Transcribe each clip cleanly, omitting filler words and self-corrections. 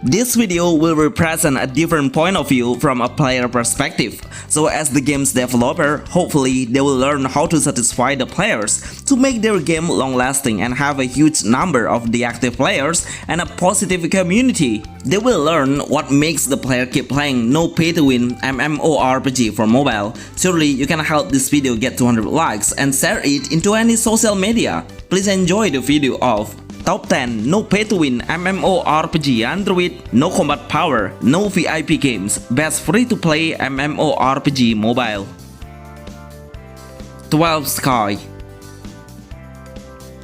This video will represent a different point of view from a player perspective. So as the game's developer, hopefully they will learn how to satisfy the players to make their game long-lasting and have a huge number of the active players and a positive community. They will learn what makes the player keep playing no pay-to-win MMORPG for mobile. Surely you can help this video get 200 likes and share it into any social media. Please enjoy the video of Top 10 No Pay-to-Win MMORPG Android, No Combat Power, No VIP Games, Best Free-to-Play MMORPG Mobile. 12 Sky.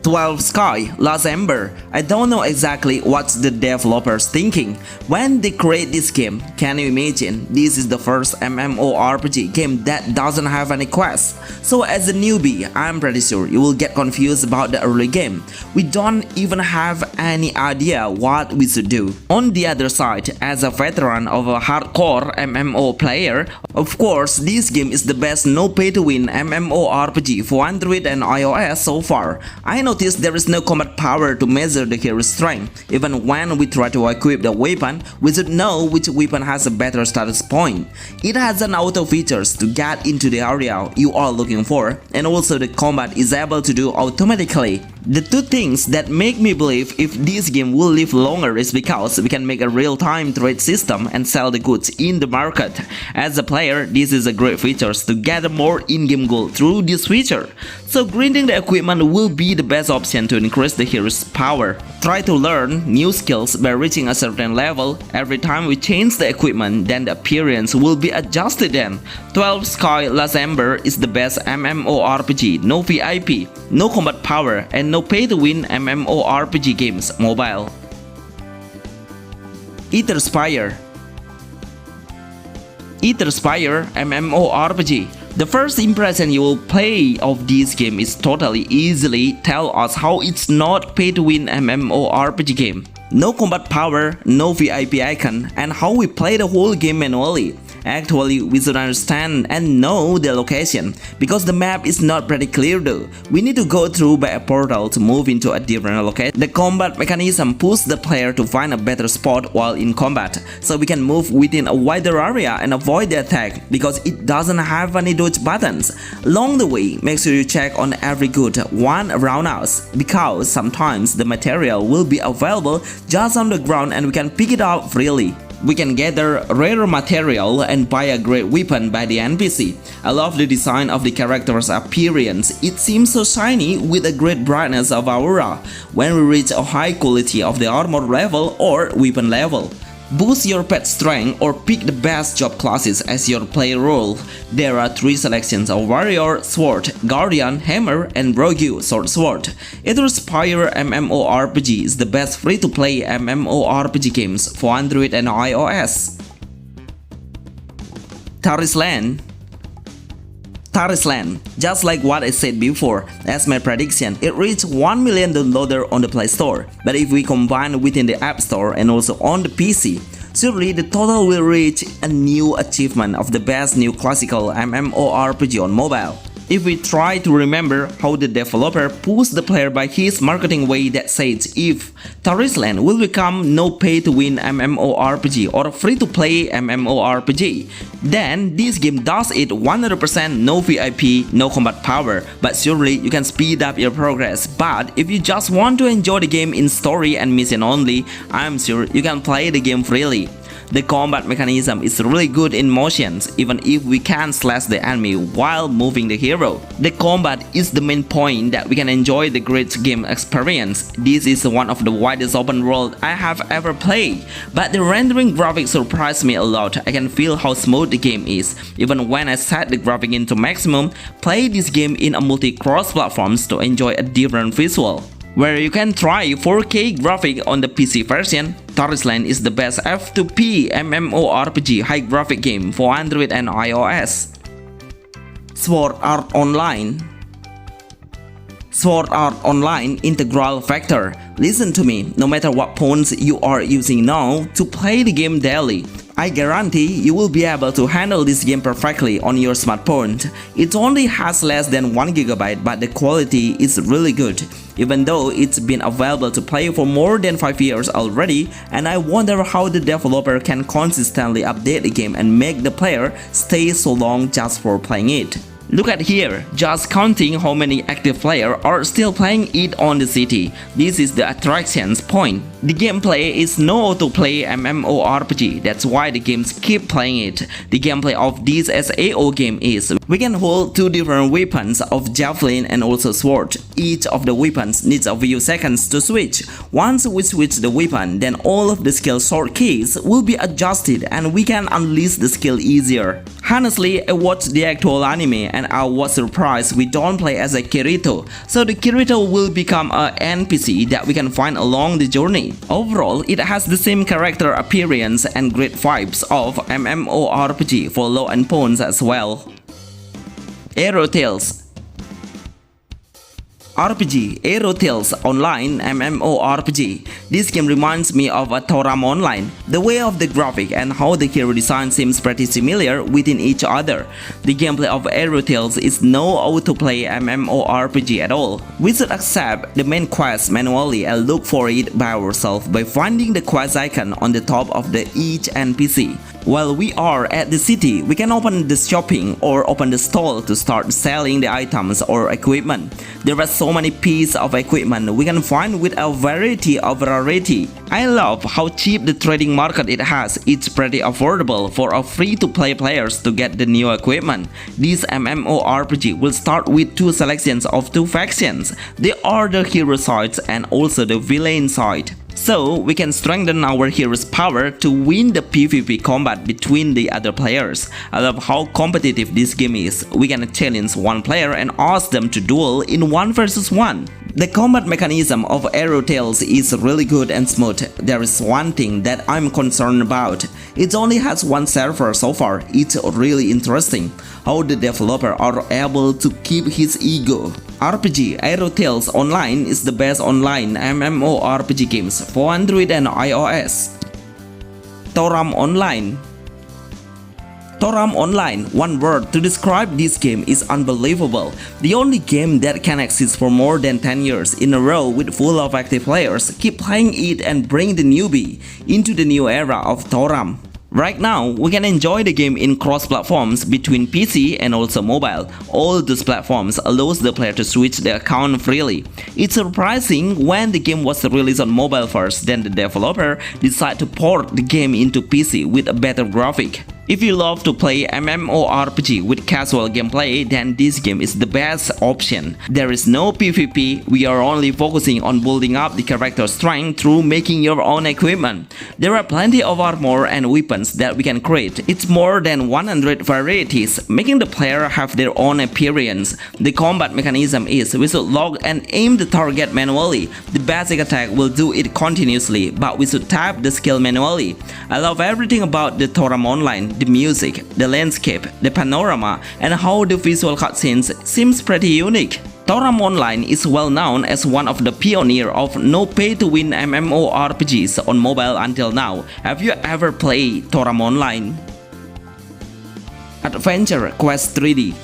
12 Sky, Last Ember. I don't know exactly what's the developers thinking when they create this game. Can you imagine? This is the first MMORPG game that doesn't have any quests. So as a newbie, I'm pretty sure you will get confused about the early game. We don't even have any idea what we should do. On the other side, as a veteran of a hardcore MMO player, of course this game is the best no pay-to-win MMORPG for Android and iOS so far. I noticed there is no combat power to measure the hero's strength. Even when we try to equip the weapon, we should know which weapon has a better status point. It has an auto features to get into the area you are looking for, and also the combat is able to do automatically. The two things that make me believe if this game will live longer is because we can make a real-time trade system and sell the goods in the market. As a player, this is a great feature to gather more in-game gold through this feature. So grinding the equipment will be the best option to increase the hero's power. Try to learn new skills by reaching a certain level. Every time we change the equipment, then the appearance will be adjusted then. 12 Sky Last Ember is the best MMORPG, no VIP, no combat power, and no pay-to-win MMORPG games mobile. Spire. Spire MMORPG. The first impression you will play of this game is totally easily tell us how it's not pay-to-win MMORPG game. No combat power, no VIP icon, and how we play the whole game manually. Actually, we should understand and know the location, because the map is not pretty clear though. We need to go through by a portal to move into a different location. The combat mechanism pushes the player to find a better spot while in combat, so we can move within a wider area and avoid the attack, because it doesn't have any dodge buttons. Along the way, make sure you check on every good one around us, because sometimes the material will be available just on the ground and we can pick it up freely. We can gather rare material and buy a great weapon by the NPC. I love the design of the character's appearance. It seems so shiny with a great brightness of aura when we reach a high quality of the armor level or weapon level. Boost your pet strength or pick the best job classes as your play role. There are 3 selections of Warrior, Sword, Guardian, Hammer, and Rogue Sword. Spire MMORPG is the best free-to-play MMORPG games for Android and iOS. Tusland, just like what I said before, as my prediction, it reached 1 million downloader on the Play Store, but if we combine within the App Store and also on the PC, surely the total will reach a new achievement of the best new classical MMORPG on mobile. If we try to remember how the developer pushed the player by his marketing way that says if Tusland will become no pay-to-win MMORPG or free-to-play MMORPG, then this game does it 100% no VIP, no combat power, but surely you can speed up your progress. But if you just want to enjoy the game in story and mission only, I'm sure you can play the game freely. The combat mechanism is really good in motions, even if we can slash the enemy while moving the hero. The combat is the main point that we can enjoy the great game experience. This is one of the widest open world I have ever played, but the rendering graphics surprised me a lot. I can feel how smooth the game is. Even when I set the graphic into maximum, play this game in a multi-cross platforms to enjoy a different visual. Where you can try 4K graphic on the PC version, Tusland is the best F2P MMORPG high graphic game for Android and iOS. Swort Online. Swort Online Integral Factor. Listen to me, no matter what phones you are using now to play the game daily, I guarantee you will be able to handle this game perfectly on your smartphone. It only has less than 1GB, but the quality is really good, even though it's been available to play for more than 5 years already, and I wonder how the developer can consistently update the game and make the player stay so long just for playing it. Look at here, just counting how many active players are still playing it on the city. This is the attraction's point. The gameplay is no auto-play MMORPG, that's why the games keep playing it. The gameplay of this SAO game is, we can hold two different weapons of javelin and also sword. Each of the weapons needs a few seconds to switch. Once we switch the weapon, then all of the skill sword keys will be adjusted and we can unleash the skill easier. Honestly, I watched the actual anime and I was surprised we don't play as a Kirito, so the Kirito will become an NPC that we can find along the journey. Overall, it has the same character appearance and great vibes of MMORPG for low end phones as well. AOT Tales RPG, AOT Tales Online MMORPG. This game reminds me of a Toam Online. The way of the graphic and how the hero design seems pretty similar within each other. The gameplay of AOT Tales is no autoplay MMORPG at all. We should accept the main quest manually and look for it by ourselves by finding the quest icon on the top of each NPC. While we are at the city, we can open the shopping or open the stall to start selling the items or equipment. There are so many pieces of equipment we can find with a variety of rarity. I love how cheap the trading market it has. It's pretty affordable for a free-to-play players to get the new equipment. This MMORPG will start with two selections of two factions. They are the hero side and also the villain side. So we can strengthen our hero's power to win the PvP combat between the other players. I love how competitive this game is. We can challenge one player and ask them to duel in 1 versus 1. The combat mechanism of AOT Tales is really good and smooth. There is one thing that I'm concerned about. It only has one server so far. It's really interesting how the developer are able to keep his ego. RPG AOT Tales Online is the best online MMORPG games for Android and iOS. Toam Online. Toam Online, one word to describe this game, is unbelievable. The only game that can exist for more than 10 years in a row with full of active players keep playing it and bring the newbie into the new era of Toam. Right now, we can enjoy the game in cross-platforms between PC and also mobile. All those platforms allows the player to switch the account freely. It's surprising when the game was released on mobile first, then the developer decided to port the game into PC with a better graphic. If you love to play MMORPG with casual gameplay, then this game is the best option. There is no PvP, we are only focusing on building up the character strength through making your own equipment. There are plenty of armor and weapons that we can create. It's more than 100 varieties, making the player have their own appearance. The combat mechanism is we should log and aim the target manually. The basic attack will do it continuously, but we should tap the skill manually. I love everything about the Toam Online. The music, the landscape, the panorama, and how the visual cutscenes seems pretty unique. Toam Online is well known as one of the pioneers of no pay-to-win MMORPGs on mobile until now. Have you ever played Toam Online? Adventure Quest 3D.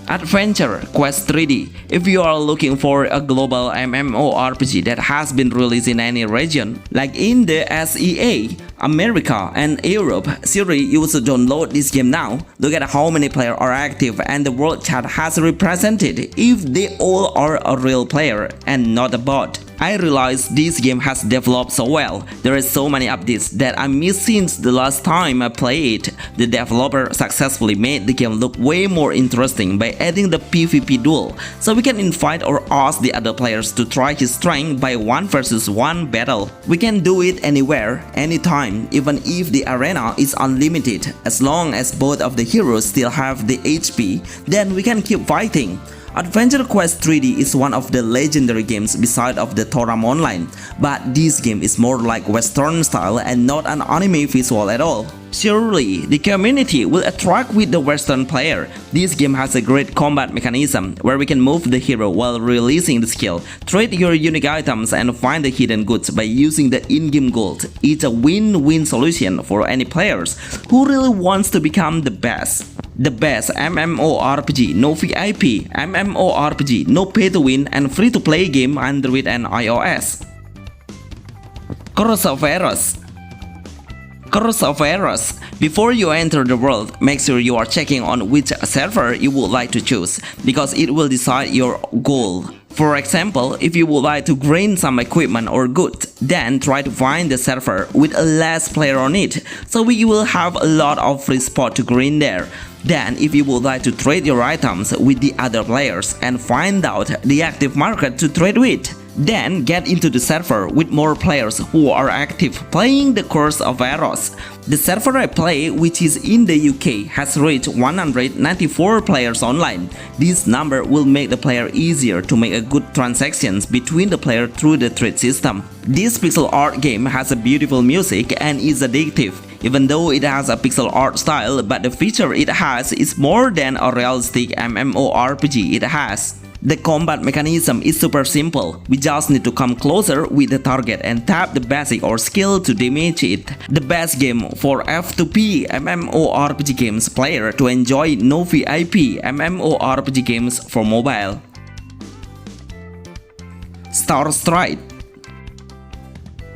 Adventure Quest 3D. If you are looking for a global MMORPG that has been released in any region, like in the SEA, America and Europe, Siri, you should download this game now. Look at how many players are active and the world chat has represented if they all are a real player and not a bot. I realize this game has developed so well. There are so many updates that I missed since the last time I played it. The developer successfully made the game look way more interesting by adding the PvP duel, so we can invite or ask the other players to try his strength by 1 versus 1 battle. We can do it anywhere, anytime, even if the arena is unlimited. As long as both of the heroes still have the HP, then we can keep fighting. Adventure Quest 3D is one of the legendary games beside of the Toam Online, but this game is more like Western style and not an anime visual at all. Surely, the community will attract with the Western player. This game has a great combat mechanism where we can move the hero while releasing the skill, trade your unique items and find the hidden goods by using the in-game gold. It's a win-win solution for any players who really wants to become the best. The best MMORPG, no VIP, MMORPG, no pay-to-win and free-to-play game Android and iOS. Curse of Aros. Curse of Aros. Before you enter the world, make sure you are checking on which server you would like to choose, because it will decide your goal. For example, if you would like to grind some equipment or goods, then try to find the server with a less player on it, so you will have a lot of free spot to grind there. Then if you would like to trade your items with the other players and find out the active market to trade with, then get into the server with more players who are active playing the Curse of Aros. The server I play, which is in the UK, has reached 194 players online. This number will make the player easier to make a good transactions between the player through the trade system. This pixel art game has a beautiful music and is addictive. Even though it has a pixel art style, but the feature it has is more than a realistic MMORPG it has. The combat mechanism is super simple. We just need to come closer with the target and tap the basic or skill to damage it. The best game for F2P MMORPG games player to enjoy no VIP MMORPG games for mobile. Star Stride.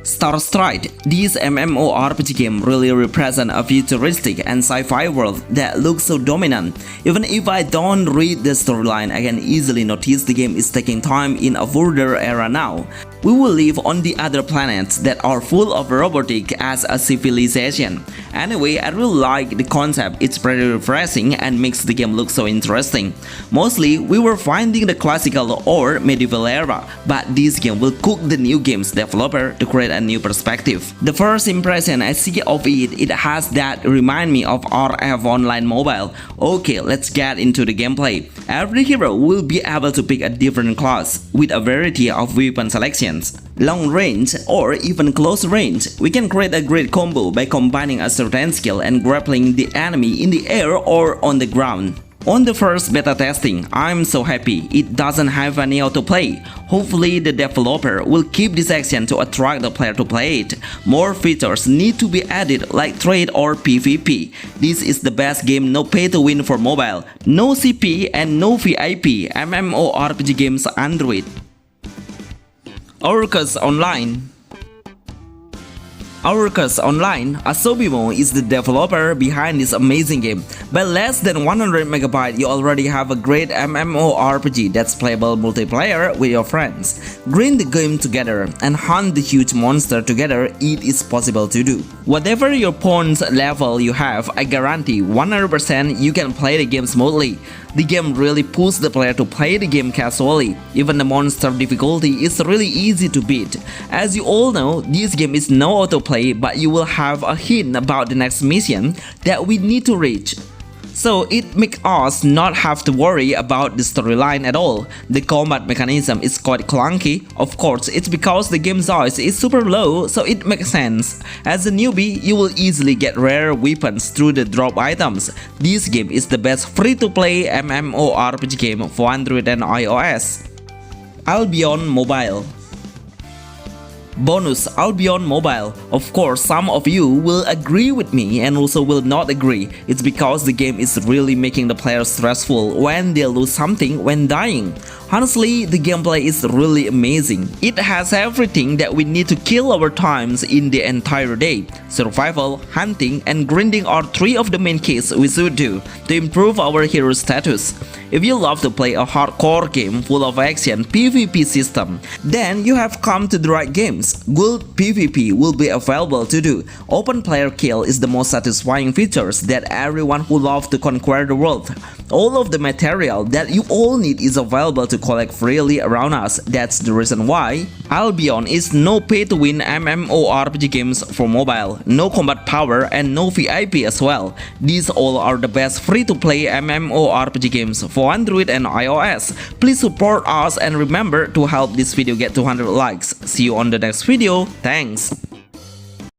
Star Stride. This MMORPG game really represents a futuristic and sci-fi world that looks so dominant. Even if I don't read the storyline, I can easily notice the game is taking time in a further era now. We will live on the other planets that are full of robotic as a civilization. Anyway, I really like the concept. It's pretty refreshing and makes the game look so interesting. Mostly, we were finding the classical or medieval era, but this game will cook the new game's developer to create a new perspective. The first impression I see of it, it has that remind me of Orcs Online Mobile. Okay, let's get into the gameplay. Every hero will be able to pick a different class with a variety of weapon selections. Long range or even close range, we can create a great combo by combining a certain skill and grappling the enemy in the air or on the ground. On the first beta testing, I'm so happy it doesn't have any autoplay. Hopefully the developer will keep this action to attract the player to play it. More features need to be added like trade or PvP. This is the best game no pay to win for mobile, no CP and no VIP MMORPG games Android. Orcs Online. Orcs Online, Asobimo is the developer behind this amazing game. By less than 100 MB, you already have a great MMORPG that's playable multiplayer with your friends. Grind the game together and hunt the huge monster together, it is possible to do. Whatever your points level you have, I guarantee 100% you can play the game smoothly. The game really pushes the player to play the game casually. Even the monster difficulty is really easy to beat. As you all know, this game is no autoplay, but you will have a hint about the next mission that we need to reach. So it makes us not have to worry about the storyline at all. The combat mechanism is quite clunky. Of course, it's because the game size is super low, so it makes sense. As a newbie, you will easily get rare weapons through the drop items. This game is the best free-to-play MMORPG game for Android and iOS. Albon Mobile. Bonus Albon Mobile. Of course, some of you will agree with me and also will not agree. It's because the game is really making the player stressful when they lose something when dying. Honestly, the gameplay is really amazing. It has everything that we need to kill our times in the entire day. Survival, hunting, and grinding are three of the main keys we should do to improve our hero status. If you love to play a hardcore game full of action PvP system, then you have come to the right games. Good PvP will be available to do. Open player kill is the most satisfying features that everyone who loves to conquer the world. All of the material that you all need is available to collect freely around us. That's the reason why Albon is no pay-to-win MMORPG games for mobile, no combat power and no VIP as well. These all are the best free-to-play MMORPG games for Android and iOS. Please support us and remember to help this video get 200 likes. See you on the next video. Thanks.